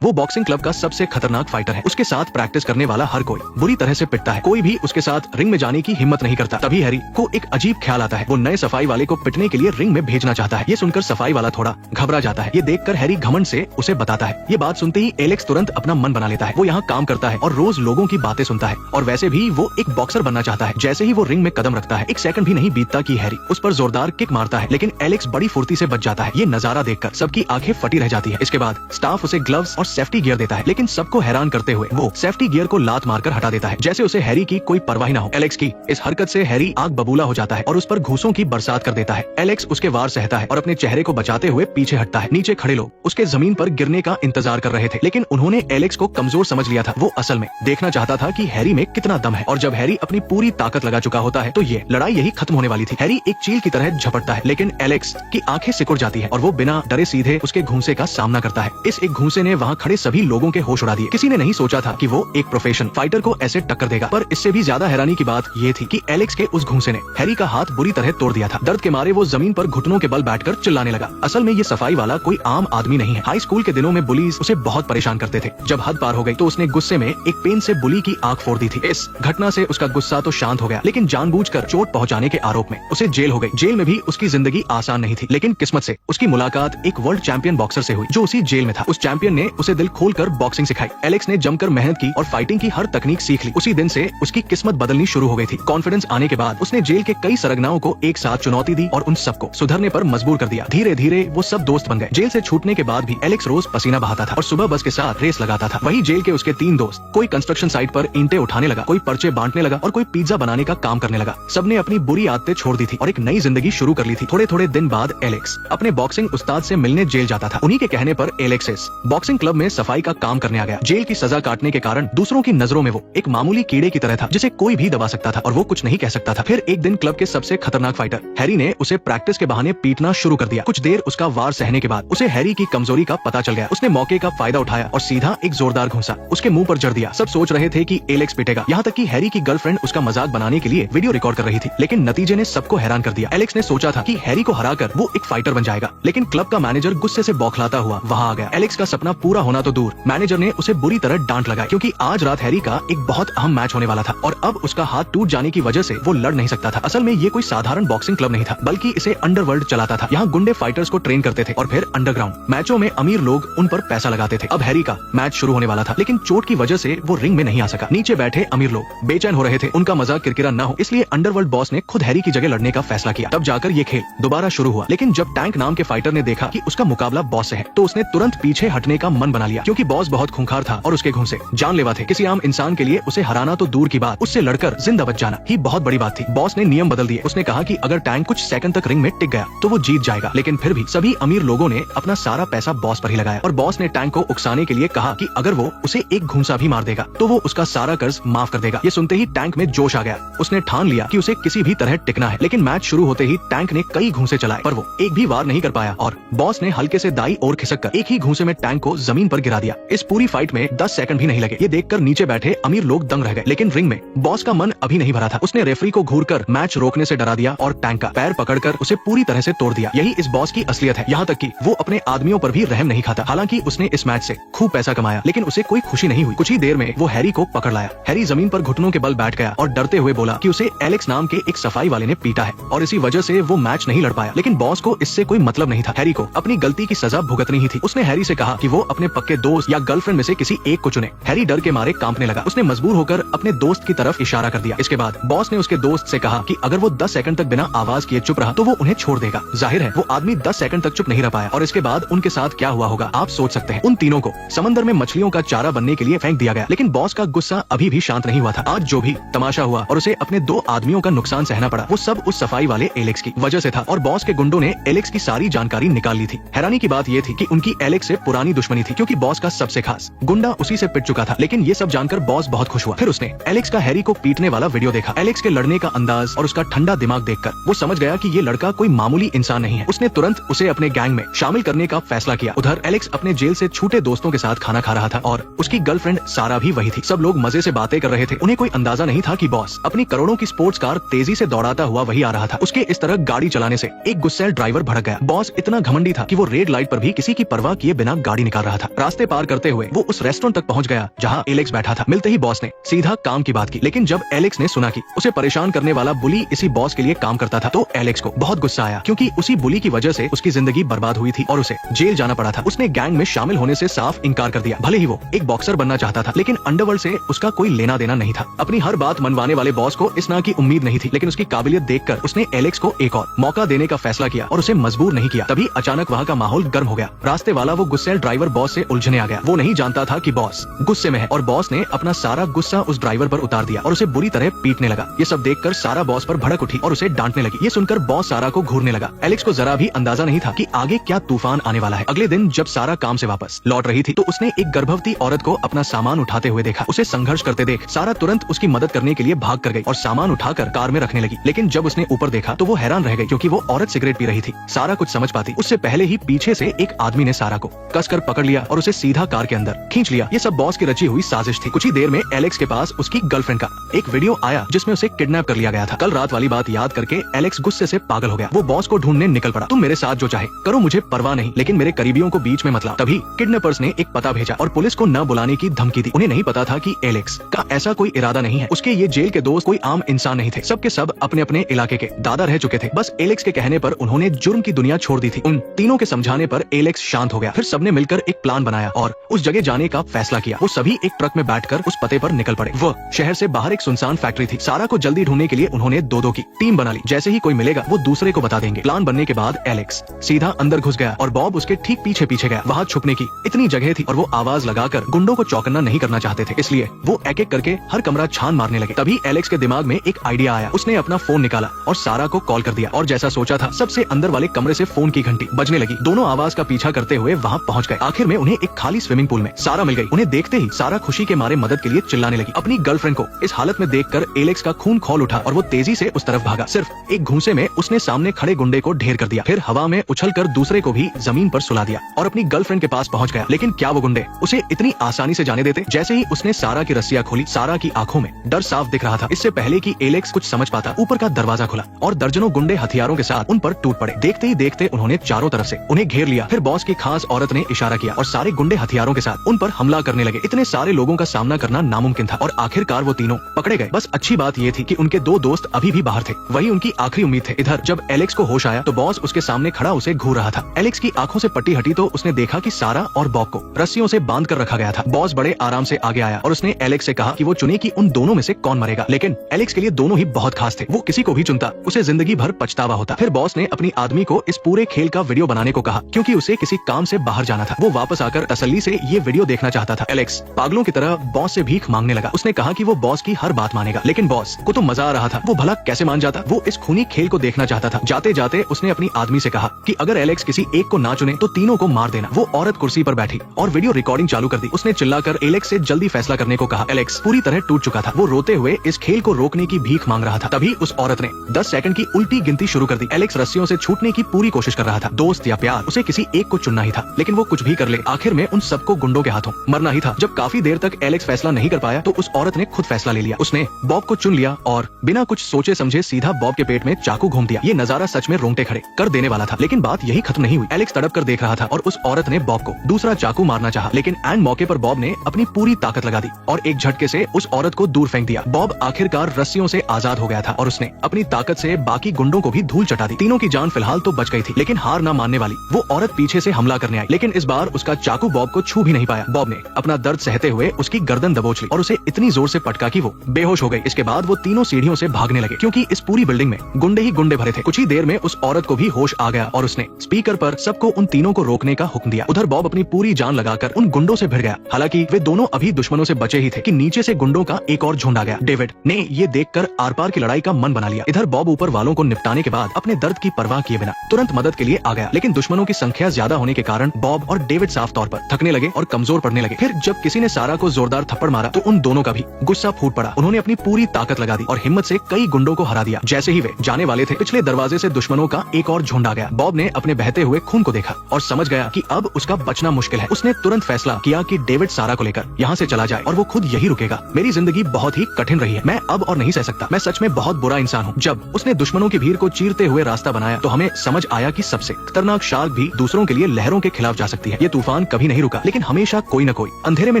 वो boxing club का सबसे खतरनाक फाइटर है। उसके साथ प्रैक्टिस करने वाला हर कोई बुरी तरह से पिटता है। कोई भी उसके साथ रिंग में जाने की हिम्मत नहीं करता। तभी हैरी को एक अजीब ख्याल आता है। वो नए सफाई वाले को पिटने के लिए रिंग में भेजना चाहता है। ये सुनकर सफाई वाला थोड़ा घबरा जाता है। ये देखकर हैरी घमंड से उसे बताता है। ये बात सुनते ही एलेक्स तुरंत अपना मन बना लेता है। वो यहाँ काम करता है और रोज लोगों की बातें सुनता है और वैसे भी वो एक बॉक्सर बनना चाहता है। जैसे ही वो रिंग में कदम रखता है, एक सेकंड भी नहीं बीतता कि हैरी उस पर जोरदार किक मारता है, लेकिन एलेक्स बड़ी फुर्ती से बच जाता है। ये नजारा देखकर सबकी आंखें फटी रह जाती है। इसके बाद स्टाफ उसे ग्लव्स और सेफ्टी गियर देता है, लेकिन सबको हैरान करते हुए वो सेफ्टी गियर को लात मारकर हटा देता है, जैसे उसे हैरी की कोई परवाह न हो। एलेक्स की इस हरकत से हैरी आग बबूला हो जाता है और उस पर घूसों की बरसात कर देता है। एलेक्स उसके वार सहता है और अपने चेहरे को बचाते हुए पीछे हटता है। नीचे खड़े लोग उसके जमीन पर गिरने का इंतजार कर रहे थे, लेकिन उन्होंने एलेक्स को कमजोर समझ लिया था। वो असल में देखना चाहता था कि हैरी में कितना दम है, और जब हैरी अपनी पूरी ताकत लगा चुका होता है तो ये लड़ाई यही खत्म होने वाली थी। हैरी एक चील की तरह झपटता है, लेकिन एलेक्स की आंखें सिकुड़ जाती है और वो बिना डरे सीधे उसके घूंसे का सामना करता है। इस एक घूंसे ने वहाँ खड़े सभी लोगों के होश उड़ा दिए। किसी ने नहीं सोचा था कि वो एक प्रोफेशनल फाइटर को ऐसे टक्कर देगा। पर इससे भी ज्यादा हैरानी की बात ये थी कि एलेक्स के उस घूंसे ने हैरी का हाथ बुरी तरह तोड़ दिया था। दर्द के मारे वो जमीन पर घुटनों के बल बैठकर चिल्लाने लगा। असल में ये सफाई वाला कोई आम आदमी नहीं है। हाई स्कूल के दिनों में बुलीज उसे बहुत परेशान करते थे। जब हद पार हो गई तो उसने गुस्से में एक पेन से बुली की आंख फोड़ दी थी। इस घटना से उसका गुस्सा तो शांत हो गया, लेकिन जानबूझकर चोट पहुंचाने के आरोप में उसे जेल हो गई। जेल में भी उसकी जिंदगी आसान नहीं थी, लेकिन किस्मत से उसकी मुलाकात एक वर्ल्ड चैंपियन बॉक्सर से हुई जो उसी जेल में था। उस चैंपियन ने उसे दिल खोलकर बॉक्सिंग सिखाई। एलेक्स ने जमकर मेहनत की और फाइटिंग की हर तकनीक सीख ली। उसी दिन से उसकी किस्मत बदलनी शुरू हो गई थी। कॉन्फिडेंस आने के बाद उसने जेल के कई सरगनाओं को एक साथ चुनौती दी और उन सबको सुधरने पर मजबूर कर दिया। धीरे धीरे वो सब दोस्त बन गए। जेल से छूटने के बाद भी एलेक्स रोज पसीना बहाता था और सुबह बस के साथ रेस लगाता था। वही जेल के उसके 3 दोस्त, कोई कंस्ट्रक्शन साइट पर ईंटें उठाने लगा, कोई पर्चे बांटने लगा और कोई पिज्जा बनाने का काम करने लगा। सबने अपनी बुरी आदतें छोड़ दी थी और एक नई जिंदगी शुरू कर ली थी। थोड़े थोड़े दिन बाद एलेक्स अपने बॉक्सिंग उस्ताद से मिलने जेल जाता था। उन्हीं के कहने पर एलेक्स बॉक्सिंग क्लब में सफाई का काम करने आ गया। जेल की सजा काटने के कारण दूसरों की नजरों में वो एक मामूली कीड़े की तरह था जिसे कोई भी दबा सकता था और वो कुछ नहीं कह सकता था। फिर एक दिन क्लब के सबसे खतरनाक फाइटर हैरी ने उसे प्रैक्टिस के बहाने पीटना शुरू कर दिया। कुछ देर उसका वार सहने के बाद उसे हैरी की कमजोरी का पता चल गया। उसने मौके का फायदा उठाया और सीधा एक जोरदार घूंसा उसके मुंह पर जड़ दिया। सब सोच रहे थे कि एलेक्स पिटेगा, यहाँ तक कि हैरी की गर्लफ्रेंड उसका मजाक बनाने के लिए वीडियो रिकॉर्ड कर रही थी, लेकिन नतीजे ने सबको हैरान कर दिया। एलेक्स ने सोचा था कि हैरी को हराकर वो एक फाइटर बन जाएगा, लेकिन क्लब का मैनेजर गुस्से से बौखलाता हुआ वहाँ आ गया। एलेक्स का सपना पूरा होना तो दूर, मैनेजर ने उसे बुरी तरह डांट लगाई क्योंकि आज रात हैरी का एक बहुत अहम मैच होने वाला था और अब उसका हाथ टूट जाने की वजह से वो लड़ नहीं सकता था। असल में ये कोई साधारण बॉक्सिंग क्लब नहीं था, बल्कि इसे अंडरवर्ल्ड चलाता था। यहाँ गुंडे फाइटर्स को ट्रेन करते थे और फिर अंडरग्राउंड मैचों में अमीर लोग उन पर पैसा लगाते थे। अब हैरी का मैच शुरू होने वाला था, लेकिन चोट की वजह से वो रिंग में नहीं आ सका। नीचे बैठे अमीर लोग बेचैन हो रहे थे, उनका मजाक किरकिरा न हो, इसलिए अंडरवर्ल्ड बॉस ने खुद हैरी की जगह लड़ने का फैसला किया। तब जाकर ये खेल दोबारा शुरू हुआ, लेकिन जब टैंक नाम के फाइटर ने देखा कि उसका मुकाबला बॉस से है तो उसने तुरंत पीछे हटने का मन बना लिया, क्योंकि बॉस बहुत खूंखार था और उसके घूंसे जानलेवा थे। किसी आम इंसान के लिए उसे हराना तो दूर की बात, उससे लड़कर जिंदा बच जाना ही बहुत बड़ी बात थी। बॉस ने नियम बदल दिए। उसने कहा कि अगर टैंक कुछ सेकंड तक रिंग में टिक गया तो वो जीत जाएगा, लेकिन फिर भी सभी अमीर लोगों ने अपना सारा पैसा बॉस पर ही लगाया और बॉस ने टैंक को उकसाने के लिए कहा कि अगर वो उसे एक घूंसा भी मार देगा तो वो उसका सारा कर्ज माफ कर देगा। ये सुनते ही टैंक में जोश आ गया। उसने ठान लिया कि उसे किसी भी तरह टिकना है, लेकिन मैच शुरू होते ही टैंक ने कई घूंसे चलाए पर वो एक भी वार नहीं कर पाया और बॉस ने हल्के से दाई ओर खिसक कर एक ही घूंसे में टैंक को जमीन पर गिरा दिया। इस पूरी फाइट में 10 सेकंड भी नहीं लगे। ये देखकर नीचे बैठे अमीर लोग दंग रह गए, लेकिन रिंग में बॉस का मन अभी नहीं भरा था। उसने रेफरी को घूरकर मैच रोकने से डरा दिया और टैंक का पैर पकड़कर उसे पूरी तरह से तोड़ दिया। यही इस बॉस की असलियत है। यहाँ तक कि वो अपने आदमियों पर भी रहम नहीं खाता। हालांकि उसने इस मैच से खूब पैसा कमाया, लेकिन उसे कोई खुशी नहीं हुई। कुछ ही देर में वो हैरी को पकड़ लाया। हैरी जमीन पर घुटनों के बल बैठ गया और डरते हुए बोला कि उसे एलेक्स नाम के एक सफाई वाले ने पीटा है और इसी वजह से वो मैच नहीं लड़ पाया। लेकिन बॉस को इससे कोई मतलब नहीं था। हैरी को अपनी गलती की सजा भुगतनी ही थी। उसने हैरी से कहा कि वो अपने पक्के दोस्त या गर्लफ्रेंड में से किसी एक को चुने। हैरी डर के मारे कांपने लगा। उसने मजबूर होकर अपने दोस्त की तरफ इशारा कर दिया। इसके बाद बॉस ने उसके दोस्त से कहा कि अगर वो 10 सेकंड तक बिना आवाज किए चुप रहा तो वो उन्हें छोड़ देगा। जाहिर है वो आदमी 10 सेकंड तक चुप नहीं रह पाया और इसके बाद उनके साथ क्या हुआ होगा आप सोच सकते हैं। उन तीनों को समंदर में मछलियों का चारा बनने के लिए फेंक दिया गया, लेकिन बॉस का गुस्सा अभी भी शांत नहीं हुआ था। आज जो भी तमाशा हुआ और उसे अपने 2 आदमियों का नुकसान सहना पड़ा, वो सब उस सफाई वाले एलेक्स की वजह से था और बॉस के गुंडों ने एलेक्स की सारी जानकारी निकाल ली थी। हैरानी की बात ये थी कि उनकी एलेक्स से पुरानी दुश्मनी थी, क्योंकि बॉस का सबसे खास गुंडा उसी से पिट चुका था। लेकिन ये सब जानकर बॉस बहुत खुश हुआ। फिर उसने एलेक्स का हैरी को पीटने वाला वीडियो देखा। एलेक्स के लड़ने का अंदाज और उसका ठंडा दिमाग देखकर वो समझ गया कि ये लड़का कोई मामूली इंसान नहीं है। उसने तुरंत उसे अपने गैंग में शामिल करने का फैसला किया। उधर एलेक्स अपने जेल से छूटे दोस्तों के साथ खाना खा रहा था और उसकी गर्लफ्रेंड सारा भी वही थी। सब लोग मजे से बातें कर रहे थे। उन्हें कोई अंदाजा नहीं था कि बॉस अपनी करोड़ों की स्पोर्ट्स कार तेजी से दौड़ाता हुआ वही आ रहा था। उसके इस तरह गाड़ी चलाने से एक गुस्सैल ड्राइवर भड़क गया। बॉस इतना घमंडी था कि वो रेड लाइट पर भी किसी की परवाह किए बिना गाड़ी निकाल रहा था। रास्ते पार करते हुए वो उस रेस्टोरेंट तक पहुंच गया जहां एलेक्स बैठा था। मिलते ही बॉस ने सीधा काम की बात की, लेकिन जब एलेक्स ने सुना कि उसे परेशान करने वाला बुली इसी बॉस के लिए काम करता था तो एलेक्स को बहुत गुस्सा आया, क्योंकि उसी बुली की वजह से उसकी जिंदगी बर्बाद हुई थी और उसे जेल जाना पड़ा था। उसने गैंग में शामिल होने से साफ इनकार कर दिया। भले ही वो एक बॉक्सर बनना चाहता था, लेकिन अंडरवर्ल्ड से उसका कोई लेना देना नहीं था। अपनी हर बात मनवाने वाले बॉस को इस ना की उम्मीद नहीं थी, लेकिन उसकी काबिलियत देखकर उसने एलेक्स को एक और मौका देने का फैसला किया और उसे मजबूर नहीं किया। तभी अचानक वहाँ का माहौल गर्म हो गया। रास्ते वाला वो गुस्सैल ड्राइवर बॉस से उलझने आ गया। वो नहीं जानता था कि बॉस गुस्से में है और बॉस ने अपना सारा गुस्सा उस ड्राइवर पर उतार दिया और उसे बुरी तरह पीटने लगा। ये सब देखकर सारा बॉस पर भड़क उठी और उसे डांटने लगी। ये सुनकर बॉस सारा को घूरने लगा। एलेक्स को जरा भी अंदाजा नहीं था कि आगे क्या तूफान आने वाला है। अगले दिन जब सारा काम से वापस लौट रही थी तो उसने एक गर्भवती औरत को अपना सामान उठाते हुए देखा। उसे संघर्ष करते देख सारा तुरंत उसकी मदद करने के लिए भाग कर गई और सामान उठाकर कार में रखने लगी। लेकिन जब उसने ऊपर देखा तो वो हैरान रह गई, क्योंकि वो औरत सिगरेट पी रही थी। सारा कुछ समझ पाती उससे पहले ही पीछे से एक आदमी ने सारा को कसकर पकड़ लिया और उसे सीधा कार के अंदर खींच लिया। ये सब बॉस की रची हुई साजिश थी। कुछ ही देर में एलेक्स के पास उसकी गर्लफ्रेंड का एक वीडियो आया जिसमें उसे किडनैप कर लिया गया था। कल रात वाली बात याद करके एलेक्स गुस्से से पागल हो गया। वो बॉस को ढूंढने निकल पड़ा। तुम मेरे साथ जो चाहे करो, मुझे परवाह नहीं, लेकिन मेरे करीबियों को बीच में मत लाओ। तभी किडनैपर्स ने एक पता भेजा और पुलिस को न बुलाने की धमकी दी। उन्हें नहीं पता था कि एलेक्स का ऐसा कोई इरादा नहीं है। उसके ये जेल के दोस्त कोई आम इंसान नहीं थे। सबके सब अपने अपने इलाके के दादा रह चुके थे। बस एलेक्स के कहने पर उन्होंने जुर्म की दुनिया छोड़ दी थी। उन तीनों के समझाने पर एलेक्स शांत हो गया। फिर सबने मिलकर एक प्लान बनाया और उस जगह जाने का फैसला किया। वो सभी एक ट्रक में बैठकर उस पते पर निकल पड़े। वो शहर से बाहर एक सुनसान फैक्ट्री थी। सारा को जल्दी ढूंढने के लिए उन्होंने दो की टीम बना ली। जैसे ही कोई मिलेगा वो दूसरे को बता देंगे। प्लान बनने के बाद एलेक्स सीधा अंदर घुस गया और बॉब उसके ठीक पीछे पीछे गया। वहाँ छुपने की इतनी जगह थी और वो आवाज लगाकर गुंडों को चौकन्ना नहीं करना चाहते थे, इसलिए वो एक एक करके हर कमरा छान मारने लगे। तभी एलेक्स के दिमाग में एक आइडिया आया। उसने अपना फोन निकाला और सारा को कॉल कर दिया और जैसा सोचा था सबसे अंदर वाले कमरे से फोन की घंटी बजने लगी। दोनों आवाज का पीछा करते हुए वहाँ पहुँच गए। आखिर में उन्हें एक खाली स्विमिंग पूल में सारा मिल गई। उन्हें देखते ही सारा खुशी के मारे मदद के लिए चिल्लाने लगी। अपनी गर्लफ्रेंड को इस हालत में देखकर एलेक्स का खून खौल उठा और वो तेजी से उस तरफ भागा। सिर्फ एक घूंसे में उसने सामने खड़े गुंडे को ढेर कर दिया। फिर हवा में उछलकर दूसरे को भी जमीन पर सुला दिया और अपनी गर्लफ्रेंड के पास पहुंच गया। लेकिन क्या वो गुंडे उसे इतनी आसानी से जाने देते? जैसे ही उसने सारा की रस्सियां खोली, सारा की आंखों में डर साफ दिख रहा था। इससे पहले कि एलेक्स कुछ समझ पाता, ऊपर का दरवाजा खुला और दर्जनों गुंडे हथियारों के साथ उन पर टूट पड़े। देखते ही देखते उन्होंने चारों तरफ से उन्हें घेर लिया। फिर बॉस की खास औरत ने इशारा किया और सारे गुंडे हथियारों के साथ उन पर हमला करने लगे। इतने सारे लोगों का सामना करना नामुमकिन था और आखिरकार वो तीनों पकड़े गए। बस अच्छी बात ये थी कि उनके दो दोस्त अभी भी बाहर थे। वही उनकी आखिरी उम्मीद थे। इधर जब एलेक्स को होश आया तो बॉस उसके सामने खड़ा उसे घूर रहा था। एलेक्स की आंखों से पट्टी हटी तो उसने देखा कि सारा और बॉब को रस्सियों से बांध कर रखा गया था। बॉस बड़े आराम से आगे आया और उसने एलेक्स से कहा कि वो चुने कि उन दोनों में से कौन मरेगा। लेकिन एलेक्स के लिए दोनों ही बहुत खास थे। वो किसी को भी चुनता उसे जिंदगी भर पछतावा होता। फिर बॉस ने अपनी आदमी को इस पूरे खेल का वीडियो बनाने को कहा, क्योंकि उसे किसी काम से बाहर जाना था। वो वापस आकर तसल्ली से ये वीडियो देखना चाहता था। एलेक्स पागलों की तरह बॉस से भीख मांगने लगा। उसने कहा कि वो बॉस की हर बात मानेगा, लेकिन बॉस को तो मजा आ रहा था। वो भला कैसे मान जाता? वो इस खूनी खेल को देखना चाहता था। जाते जाते उसने अपनी आदमी से कहा कि अगर एलेक्स किसी एक को ना चुने तो तीनों को मार देना। वो औरत कुर्सी पर बैठी और वीडियो रिकॉर्डिंग चालू कर दी। उसने चिल्लाकर एलेक्स से जल्दी फैसला करने को कहा। एलेक्स पूरी तरह टूट चुका था। वो रोते हुए इस खेल को रोकने की भीख मांग रहा था। तभी उस औरत ने 10 सेकंड की उल्टी गिनती शुरू कर दी। एलेक्स रस्सियों से छूटने की पूरी कोशिश कर रहा था। दोस्त या प्यार, उसे किसी एक को चुनना ही था। लेकिन वो कुछ भी कर ले, आखिर में उन सबको गुंडों के हाथों मरना ही था। जब काफी देर तक एलेक्स फैसला नहीं कर पाया तो उस औरत ने खुद फैसला ले लिया। उसने बॉब को चुन लिया और बिना कुछ सोचे समझे सीधा बॉब के पेट में चाकू घूम दिया। ये नजारा सच में रोंगटे खड़े कर देने वाला था। लेकिन बात यही खत्म नहीं हुई। एलेक्स तड़प कर देख रहा था और उस औरत ने बॉब को दूसरा चाकू मारना चाहा, लेकिन एंड मौके पर बॉब ने अपनी पूरी ताकत लगा दी और एक झटके से उस औरत को दूर फेंक दिया। बॉब आखिरकार रस्सियों से आजाद हो गया था और उसने अपनी ताकत से बाकी गुंडों को भी धूल चटा दी। तीनों की जान फिलहाल तो बच गई थी, लेकिन हार न मानने वाली वो औरत पीछे से हमला करने आई। लेकिन इस बार उसका चाकू बॉब को छू भी नहीं पाया। बॉब ने अपना दर्द सहते हुए उसकी गर्दन दबोच ली और उसे इतनी जोर से पटका कि वो बेहोश हो गई। इसके बाद वो तीनों सीढ़ियों से भागने लगे, क्योंकि इस पूरी बिल्डिंग में गुंडे ही गुंडे भरे थे। कुछ ही देर में उस औरत को भी होश आ गया और उसने स्पीकर पर सबको उन तीनों को रोकने का हुक्म दिया। उधर बॉब अपनी पूरी जान लगाकर उन गुंडों से भिड़ गया। हालांकि वे दोनों अभी दुश्मनों से बचे ही थे कि नीचे से गुंडों का एक और झुंड आ गया। डेविड ने ये देखकर आर पार की लड़ाई का मन बना लिया। इधर बॉब ऊपर वालों को निपटाने के बाद अपने दर्द की परवाह किए बिना तुरंत मदद के लिए आ गया। लेकिन दुश्मनों की संख्या ज्यादा होने के कारण बॉब और डेविड साफ तौर पर थकने लगे और कमजोर पड़ने लगे। फिर जब किसी ने सारा को जोरदार थप्पड़ मारा तो उन दोनों का भी गुस्सा फूट पड़ा। उन्होंने अपनी पूरी ताकत लगा दी और हिम्मत से कई गुंडों को हरा दिया। जैसे ही वे जाने वाले थे, पिछले दरवाजे से दुश्मनों का एक और झुंड आ गया। बॉब ने अपने बहते हुए खून को देखा और समझ गया कि अब उसका बचना मुश्किल है। उसने तुरंत फैसला किया कि डेविड सारा को लेकर यहाँ से चला जाए और वो खुद यही रुकेगा। मेरी जिंदगी बहुत ही कठिन रही है, मैं अब और नहीं सह सकता। मैं सच में बहुत बुरा इंसान हूँ। जब उसने दुश्मनों की भीड़ को चीरते हुए रास्ता बनाया तो हमें समझ आया कि सबसे खतरनाक शार्क भी दूसरों के लिए लहरों के खिलाफ जा सकती है। ये तूफान इंसान कभी नहीं रुका, लेकिन हमेशा कोई न कोई अंधेरे में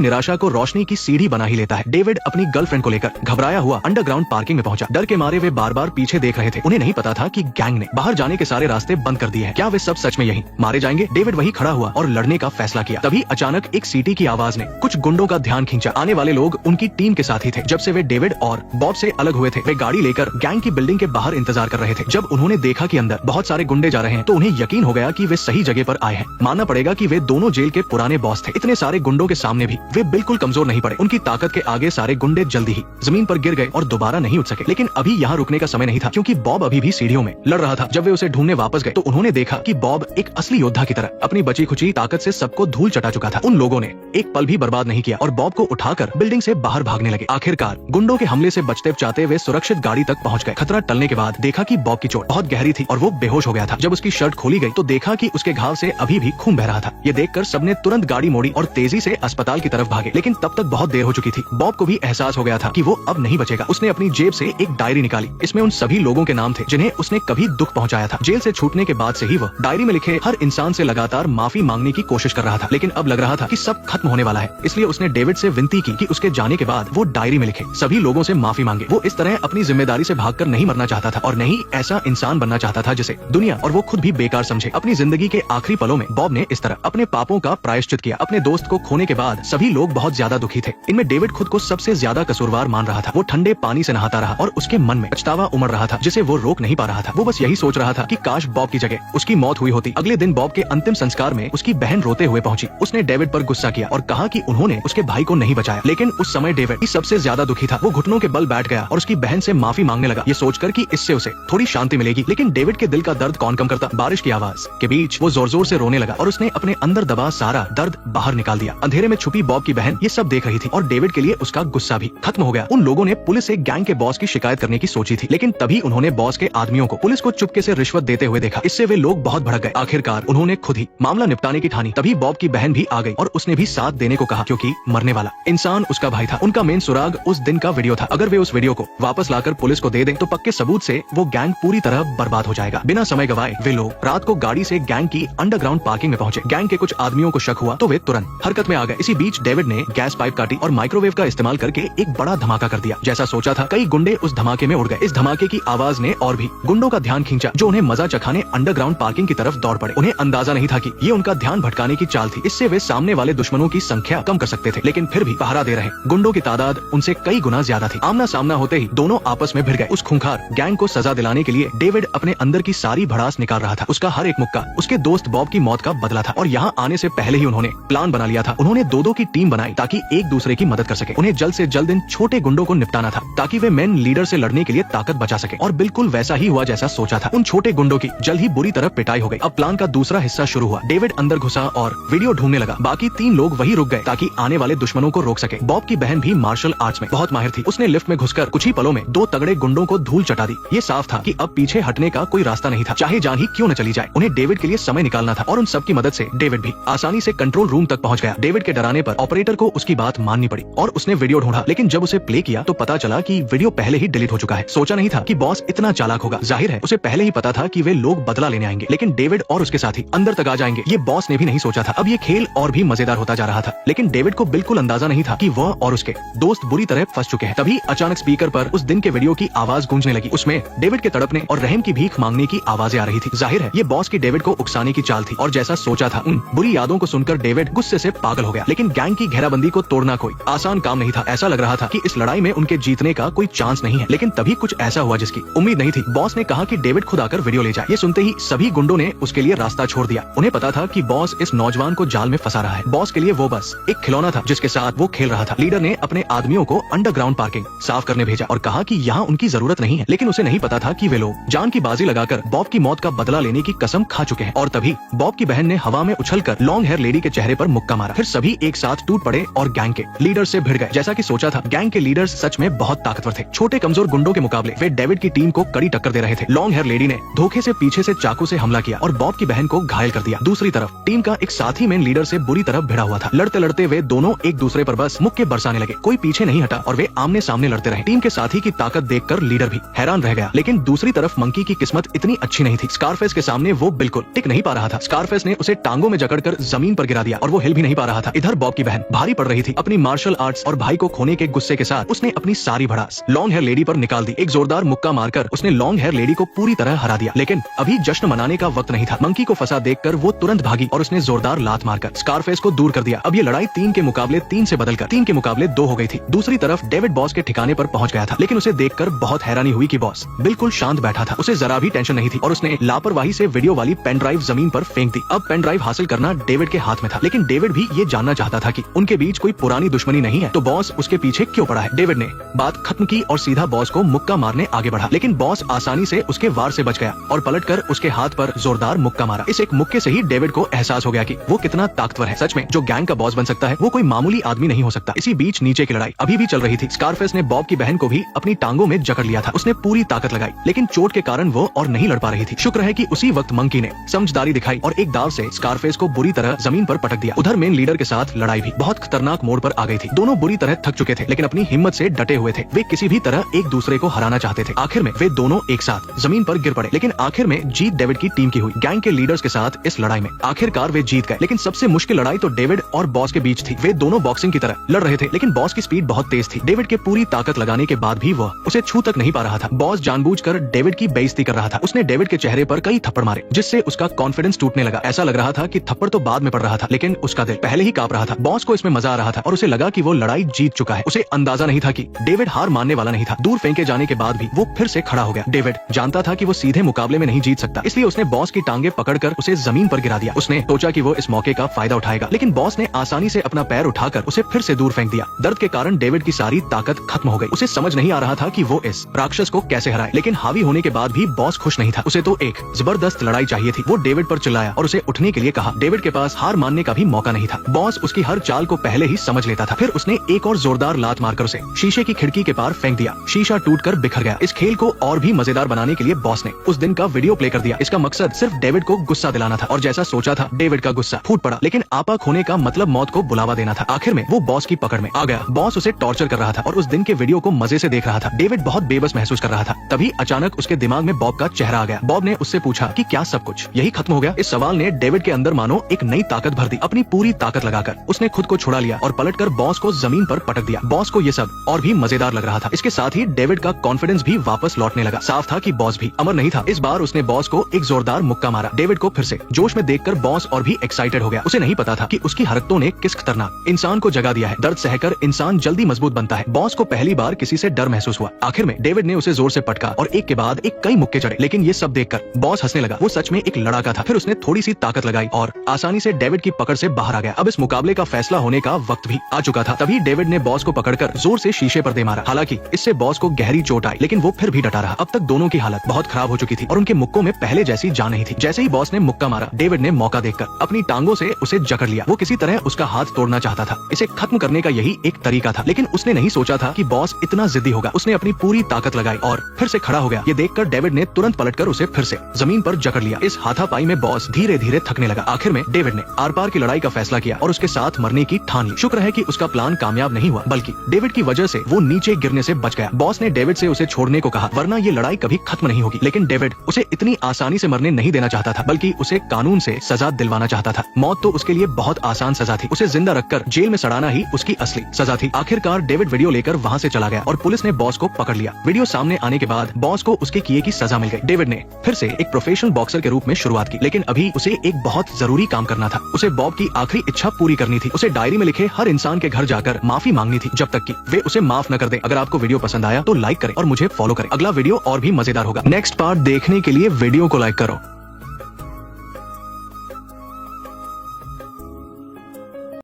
निराशा को रोशनी की सीढ़ी बना ही लेता है। डेविड अपनी गर्लफ्रेंड को लेकर घबराया हुआ अंडरग्राउंड पार्किंग में पहुंचा। डर के मारे वे बार बार पीछे देख रहे थे। उन्हें नहीं पता था कि गैंग ने बाहर जाने के सारे रास्ते बंद कर दिए हैं। क्या वे सब सच में यहीं मारे जाएंगे? डेविड वहीं खड़ा हुआ और लड़ने का फैसला किया। तभी अचानक एक सीटी की आवाज ने कुछ गुंडों का ध्यान खींचा। आने वाले लोग उनकी टीम के साथ ही थे। जब से वे डेविड और बॉब से अलग हुए थे, वे गाड़ी लेकर गैंग की बिल्डिंग के बाहर इंतजार कर रहे थे। जब उन्होंने देखा कि अंदर बहुत सारे गुंडे जा रहे हैं, तो उन्हें यकीन हो गया कि वे सही जगह पर आए हैं। मानना पड़ेगा कि वे दोनों जेल के पुराने बॉस थे। इतने सारे गुंडों के सामने भी वे बिल्कुल कमजोर नहीं पड़े। उनकी ताकत के आगे सारे गुंडे जल्दी ही जमीन पर गिर गए और दोबारा नहीं उठ सके। लेकिन अभी यहाँ रुकने का समय नहीं था, क्योंकि बॉब अभी भी सीढ़ियों में लड़ रहा था। जब वे उसे ढूंढने वापस गए, तो उन्होंने देखा कि बॉब एक असली योद्धा की तरह अपनी बची खुची ताकत से सबको धूल चटा चुका था। उन लोगों ने एक पल भी बर्बाद नहीं किया और बॉब को उठाकर बिल्डिंग से बाहर भागने लगे। आखिरकार गुंडों के हमले से बचते बचाते वे सुरक्षित गाड़ी तक पहुंच गए। खतरा टलने के बाद देखा कि बॉब की चोट बहुत गहरी थी और वो बेहोश हो गया था। जब उसकी शर्ट खोली गई, तो देखा कि उसके घाव से अभी भी खून बह रहा था। ये देखकर सबने तुरंत गाड़ी मोड़ी और तेजी से अस्पताल की तरफ भागे। लेकिन तब तक बहुत देर हो चुकी थी। बॉब को भी एहसास हो गया था कि वो अब नहीं बचेगा। उसने अपनी जेब से एक डायरी निकाली। इसमें उन सभी लोगों के नाम थे जिन्हें उसने कभी दुख पहुंचाया था। जेल से छूटने के बाद से ही वह डायरी में लिखे हर इंसान से लगातार माफी मांगने की कोशिश कर रहा था। लेकिन अब लग रहा था कि सब खत्म होने वाला है। इसलिए उसने डेविड से विनती की कि उसके जाने के बाद वो डायरी में लिखे, सभी लोगों से माफी मांगे। वो इस तरह अपनी जिम्मेदारी से भागकर नहीं मरना चाहता था और नहीं ऐसा इंसान बनना चाहता था जिसे दुनिया और वो खुद भी बेकार समझे। अपनी जिंदगी के आखिरी पलों में बॉब ने इस तरह अपने पापों का प्रायश्चित किया। अपने दोस्त को खोने के बाद सभी लोग बहुत ज्यादा दुखी थे। इनमें डेविड खुद को सबसे ज्यादा कसूरवार मान रहा था। वो ठंडे पानी से नहाता रहा और उसके मन में पछतावा उमड़ रहा था, जिसे वो रोक नहीं पा रहा था। वो बस यही सोच रहा था कि काश बॉब की जगह उसकी मौत हुई होती। अगले दिन बॉब के अंतिम संस्कार में उसकी बहन रोते हुए पहुंची। उसने डेविड पर गुस्सा किया और कहा कि उन्होंने उसके भाई को नहीं बचाया। लेकिन उस समय डेविड ही सबसे ज्यादा दुखी था। वो घुटनों के बल बैठ गया और उसकी बहन से माफी मांगने लगा, ये सोचकर कि इससे उसे थोड़ी शांति मिलेगी। लेकिन डेविड के दिल का दर्द कौन कम करता। बारिश की आवाज के बीच वो जोर जोर से रोने लगा और उसने अपने अंदर दबा सारा दर्द बाहर निकाल दिया। अंधेरे में छुपी बॉब की बहन ये सब देख रही थी और डेविड के लिए उसका गुस्सा भी खत्म हो गया। उन लोगों ने पुलिस से गैंग के बॉस की शिकायत करने की सोची थी, लेकिन तभी उन्होंने बॉस के आदमियों को पुलिस को चुपके से रिश्वत देते हुए देखा। इससे वे लोग बहुत भड़क गए। आखिरकार उन्होंने खुद ही मामला निपटाने की ठानी। तभी बॉब की बहन भी आ गई और उसने भी साथ देने को कहा, क्योंकि मरने वाला इंसान उसका भाई था। उनका मेन सुराग उस दिन का वीडियो था। अगर वे उस वीडियो को वापस लाकर पुलिस को दे दें, तो पक्के सबूत से वो गैंग पूरी तरह बर्बाद हो जाएगा। बिना समय गवाए वे लोग रात को गाड़ी से गैंग की अंडरग्राउंड पार्किंग में पहुंचे। गैंग के कुछ आदमियों को शक हुआ तो वे तुरंत हरकत में आ गए। इसी बीच डेविड ने गैस पाइप काटी और माइक्रोवेव का इस्तेमाल करके एक बड़ा धमाका कर दिया। जैसा सोचा था, कई गुंडे उस धमाके में उड़ गए। इस धमाके की आवाज ने और भी गुंडों का ध्यान खींचा, जो उन्हें मजा चखाने अंडरग्राउंड पार्किंग की तरफ दौड़ पड़े। उन्हें अंदाजा नहीं था कि ये उनका ध्यान भटकाने की चाल थी। इससे वे सामने वाले दुश्मनों की संख्या कम कर सकते थे, लेकिन फिर भी पहरा दे रहे गुंडों की तादाद उनसे कई गुना ज्यादा थी। आमना सामना होते ही दोनों आपस में भिड़ गए। उस खूंखार गैंग को सजा दिलाने के लिए डेविड अपने अंदर की सारी भड़ास निकाल रहा था। उसका हर एक मुक्का उसके दोस्त बॉब की मौत का बदला था और यहाँ आने से पहले ही उन्होंने प्लान बना लिया था। उन्होंने दो की टीम बनाई ताकि एक दूसरे की मदद कर सके। उन्हें जल्द से जल्द इन छोटे गुंडों को निपटाना था ताकि वे मेन लीडर से लड़ने के लिए ताकत बचा सके। और बिल्कुल वैसा ही हुआ जैसा सोचा था। उन छोटे गुंडों की जल्द ही बुरी तरह पिटाई हो गई। अब प्लान का दूसरा हिस्सा शुरू हुआ। डेविड अंदर घुसा और वीडियो ढूंढने लगा। बाकी 3 लोग वही रुक गए ताकि आने वाले दुश्मनों को रोक सके। बॉब की बहन भी मार्शल आर्ट्स में बहुत माहिर थी। उसने लिफ्ट में घुसकर कुछ ही पलों में 2 तगड़े गुंडों को धूल चटा दी। ये साफ था कि अब पीछे हटने का कोई रास्ता नहीं था, चाहे जान ही क्यों न चली जाए। उन्हें डेविड के लिए समय निकालना था और उन सब की मदद से डेविड भी आसानी से कंट्रोल रूम तक पहुंच गया। डेविड के डराने पर ऑपरेटर को उसकी बात माननी पड़ी और उसने वीडियो ढूंढा, लेकिन जब उसे प्ले किया तो पता चला कि वीडियो पहले ही डिलीट हो चुका है। सोचा नहीं था कि बॉस इतना चालाक होगा। जाहिर है उसे पहले ही पता था कि वे लोग बदला लेने आएंगे, लेकिन डेविड और उसके साथी अंदर तक आ जाएंगे, ये बॉस ने भी नहीं सोचा था। अब ये खेल और भी मजेदार होता जा रहा था, लेकिन डेविड को बिल्कुल अंदाजा नहीं था कि वह और उसके दोस्त बुरी तरह फंस चुके हैं। तभी अचानक स्पीकर पर उस दिन के वीडियो की आवाज गूंजने लगी। उसमें डेविड के तड़पने और रहम की भीख मांगने की आवाजें आ रही थी। जाहिर है ये बॉस की डेविड को उकसाने की चाल थी और जैसा सोचा था उन बुरी यादों को सुनकर डेविड गुस्से से पागल हो गया। लेकिन गैंग की घेराबंदी को तोड़ना कोई आसान काम नहीं था। ऐसा लग रहा था कि इस लड़ाई में उनके जीतने का कोई चांस नहीं है। लेकिन तभी कुछ ऐसा हुआ जिसकी उम्मीद नहीं थी। बॉस ने कहा कि डेविड खुद आकर वीडियो ले जाए। ये सुनते ही सभी गुंडों ने उसके लिए रास्ता छोड़ दिया। उन्हें पता था कि बॉस इस नौजवान को जाल में फंसा रहा है। बॉस के लिए वो बस एक खिलौना था जिसके साथ वो खेल रहा था। लीडर ने अपने आदमियों को अंडरग्राउंड पार्किंग साफ करने भेजा और कहा कि यहाँ उनकी जरूरत नहीं है। लेकिन उसे नहीं पता था कि वे लोग जान की बाजी लगाकर बॉब की मौत का बदला लेने की कसम खा चुके हैं। और तभी बॉब की बहन ने हवा में उछलकर लॉन्ग हेयर लेडी के चेहरे पर मुक्का मारा। फिर सभी एक साथ टूट पड़े और गैंग के लीडर से भिड़ गए। जैसा कि सोचा था, गैंग के लीडर्स सच में बहुत ताकतवर थे। छोटे कमजोर गुंडों के मुकाबले वे डेविड की टीम को कड़ी टक्कर दे रहे थे। लॉन्ग हेयर लेडी ने धोखे से पीछे से चाकू से हमला किया और बॉब की बहन को घायल कर दिया। दूसरी तरफ टीम का एक साथी मेन लीडर से बुरी तरह भिड़ा हुआ था। लड़ते लड़ते वे दोनों एक दूसरे पर बस मुक्के बरसाने लगे। कोई पीछे नहीं हटा और वे आमने सामने लड़ते रहे। टीम के साथी की ताकत देखकर लीडर भी हैरान रह गया। लेकिन दूसरी तरफ मंकी की किस्मत इतनी अच्छी नहीं थी। स्कारफेस के सामने वो बिल्कुल टिक नहीं पा रहा था। स्कारफेस ने उसे टांगों में जकड़कर जमीन पर गिरा दिया और वो हिल भी नहीं पा रहा था। इधर बॉब की बहन भारी पड़ रही थी। अपनी मार्शल आर्ट्स और भाई को खोने के गुस्से के साथ उसने अपनी सारी भड़ास लॉन्ग हेयर लेडी पर निकाल दी। एक जोरदार मुक्का मारकर उसने लॉन्ग हेयर लेडी को पूरी तरह हरा दिया। लेकिन अभी जश्न मनाने का वक्त नहीं था। मंकी को फंसा देखकर वो तुरंत भागी और उसने जोरदार लात मारकर स्कारफेस को दूर कर दिया। अब ये लड़ाई 3 के मुकाबले 3 से बदलकर 3 के मुकाबले 2 हो गई थी। दूसरी तरफ डेविड बॉस के ठिकाने पर पहुंच गया था, लेकिन उसे देखकर बहुत हैरानी हुई कि बॉस बिल्कुल शांत बैठा था। उसे जरा भी टेंशन नहीं थी और उसने लापरवाही से वीडियो वाली पेन ड्राइव जमीन पर फेंक दी। अब पेन ड्राइव हासिल करना डेविड के हाथ में था, लेकिन डेविड भी ये जानना चाहता था कि उनके बीच कोई पुरानी दुश्मनी नहीं है तो बॉस उसके पीछे क्यों पड़ा है। डेविड ने बात खत्म की और सीधा बॉस को मुक्का मारने आगे बढ़ा, लेकिन बॉस आसानी से उसके वार से बच गया और पलटकर उसके हाथ पर जोरदार मुक्का मारा। इस एक मुक्के से ही डेविड को एहसास हो गया कि वो कितना ताकतवर है। सच में जो गैंग का बॉस बन सकता है वो कोई मामूली आदमी नहीं हो सकता। इसी बीच नीचे की लड़ाई अभी भी चल रही थी। स्कारफेस ने बॉब की बहन को भी अपनी टांगों में जकड़ लिया था। उसने पूरी ताकत लगाई, लेकिन चोट के कारण वो और नहीं लड़ पा रही थी। शुक्र है कि उसी वक्त मंकी ने समझदारी दिखाई और एक दाव से स्कारफेस को बुरी तरह जमीन पर पटक दिया। उधर मेन लीडर के साथ लड़ाई भी बहुत खतरनाक मोड़ पर आ गई थी। दोनों बुरी तरह थक चुके थे, लेकिन अपनी हिम्मत से डटे हुए थे। वे किसी भी तरह एक दूसरे को हराना चाहते थे। आखिर में वे दोनों एक साथ जमीन पर गिर पड़े, लेकिन आखिर में जीत डेविड की टीम की हुई। गैंग के लीडर्स के साथ इस लड़ाई में आखिरकार वे जीत गए। लेकिन सबसे मुश्किल लड़ाई तो डेविड और बॉस के बीच थी। वे दोनों बॉक्सिंग की तरह लड़ रहे थे, लेकिन बॉस की स्पीड बहुत तेज थी। डेविड के पूरी ताकत लगाने के बाद भी वह उसे छू तक नहीं पा रहा था। बॉस जानबूझकर डेविड की बेइज्जती कर रहा था। उसने डेविड के चेहरे पर कई थप्पड़ मारे, जिससे उसका कॉन्फिडेंस टूटने लगा। ऐसा लग रहा था कि थप्पड़ तो बाद में पड़ रहा था, लेकिन उसका दिल पहले ही कांप रहा था। बॉस को इसमें मजा आ रहा था और उसे लगा कि वो लड़ाई जीत चुका है। उसे अंदाजा नहीं था कि डेविड हार मानने वाला नहीं था। दूर फेंके जाने के बाद भी वो फिर से खड़ा हो गया। डेविड जानता था कि वो सीधे मुकाबले में नहीं जीत सकता, इसलिए उसने बॉस की टांगे पकड़कर उसे जमीन पर गिरा दिया। उसने सोचा कि वो इस मौके का फायदा उठाएगा, लेकिन बॉस ने आसानी से अपना पैर उठाकर उसे फिर से दूर फेंक दिया। दर्द के कारण डेविड की सारी ताकत खत्म हो गई। उसे समझ नहीं आ रहा था कि वो इस राक्षस को कैसे हराए, लेकिन हावी होने के बाद भी बॉस खुश नहीं था। उसे तो एक जबरदस्त लड़ाई चाहिए थी। वो डेविड पर चिल्लाया और उसे उठने के लिए कहा। डेविड के पास हार मानने का भी मौका नहीं था। बॉस उसकी हर चाल को पहले ही समझ लेता था। फिर उसने एक और जोरदार लात मारकर उसे शीशे की खिड़की के पार फेंक दिया। शीशा टूटकर बिखर गया। इस खेल को और भी मजेदार बनाने के लिए बॉस ने उस दिन का वीडियो प्ले कर दिया। इसका मकसद सिर्फ डेविड को गुस्सा दिलाना था और जैसा सोचा था डेविड का गुस्सा फूट पड़ा, लेकिन आपा खोने का मतलब मौत को बुलावा देना था। आखिर में वो बॉस की पकड़ में आ गया। बॉस उसे टॉर्चर कर रहा था और उस दिन के वीडियो को मजे से देख रहा था। डेविड बहुत बेबस महसूस कर रहा था। तभी अचानक उसके दिमाग में बॉब का चेहरा आ गया। बॉब ने उससे पूछा कि क्या सब कुछ यही खत्म हो गया? इस सवाल ने डेविड के अंदर मानो एक नई ताकत भर दी। अपनी पूरी ताकत लगाकर उसने खुद को छुड़ा लिया और पलटकर बॉस को जमीन पर पटक दिया। बॉस को ये सब और भी मजेदार लग रहा था। इसके साथ ही डेविड का कॉन्फिडेंस भी वापस लौटने लगा। साफ था कि बॉस भी अमर नहीं था। इस बार उसने बॉस को एक जोरदार मुक्का मारा। डेविड को फिर से जोश में देखकर बॉस और भी एक्साइटेड हो गया। उसे नहीं पता था कि उसकी हरकतों ने किस खतरनाक इंसान को जगा दिया है। दर्द सहकर इंसान जल्दी मजबूत बनता है। बॉस को पहली बार किसी से डर महसूस हुआ। आखिर में डेविड ने उसे जोर से पटका और एक के बाद एक कई मुक्के चढ़े, लेकिन ये सब देखकर बॉस हंसने लगा। वो सच में एक लड़ाका था। फिर उसने थोड़ी सी ताकत लगाई और आसानी से डेविड की पकड़ से बाहर आ गया। अब इस मुकाबले का फैसला होने का वक्त भी आ चुका था। तभी डेविड ने बॉस को पकड़कर जोर से शीशे पर दे मारा। हालांकि इससे बॉस को गहरी चोट आई, लेकिन वो फिर भी डटा रहा। अब तक दोनों की हालत बहुत खराब हो चुकी थी और उनके मुक्कों में पहले जैसी जान नहीं थी। जैसे ही बॉस ने मुक्का मारा, डेविड ने मौका देखकर अपनी टांगों से उसे जकड़ लिया। वो किसी तरह उसका हाथ तोड़ना चाहता था। इसे खत्म करने का यही एक तरीका था, लेकिन उसने नहीं सोचा था कि बॉस इतना जिद्दी होगा। उसने अपनी पूरी ताकत लगाई और फिर से खड़ा हो गया। ये देखकर डेविड ने तुरंत पलटकर उसे फिर से जमीन पर जकड़ लिया। इस हाथापाई में बॉस धीरे धीरे थकने लगा। आखिर में डेविड ने आर पार की लड़ाई का फैसला किया और उसके साथ मरने की ठान ली। शुक्र है कि उसका प्लान कामयाब नहीं हुआ, बल्कि डेविड की वजह से वो नीचे गिरने से बच गया। बॉस ने डेविड से उसे छोड़ने को कहा, वरना ये लड़ाई कभी खत्म नहीं होगी। लेकिन डेविड उसे इतनी आसानी से मरने नहीं देना चाहता था, बल्कि उसे कानून से सजा दिलवाना चाहता था। मौत तो उसके लिए बहुत आसान सजा थी। उसे जिंदा रखकर जेल में सड़ाना ही उसकी असली सजा थी। आखिरकार डेविड वीडियो लेकर वहाँ से चला गया और पुलिस ने बॉस को पकड़ लिया। वीडियो सामने आने के बाद बॉस को उसके किए की सजा मिल गई। डेविड ने फिर से एक प्रोफेशनल बॉक्सर के रूप में शुरुआत की, लेकिन अभी उसे एक बहुत जरूरी काम करना था। उसे बॉब की आखिरी इच्छा पूरी करनी थी। उसे डायरी में लिखे हर इंसान के घर जाकर माफी मांगनी थी, जब तक कि वे उसे माफ न कर दे। अगर आपको वीडियो पसंद आया तो लाइक करें और मुझे फॉलो करें। अगला वीडियो और भी मजेदार होगा। नेक्स्ट पार्ट देखने के लिए वीडियो को लाइक करो।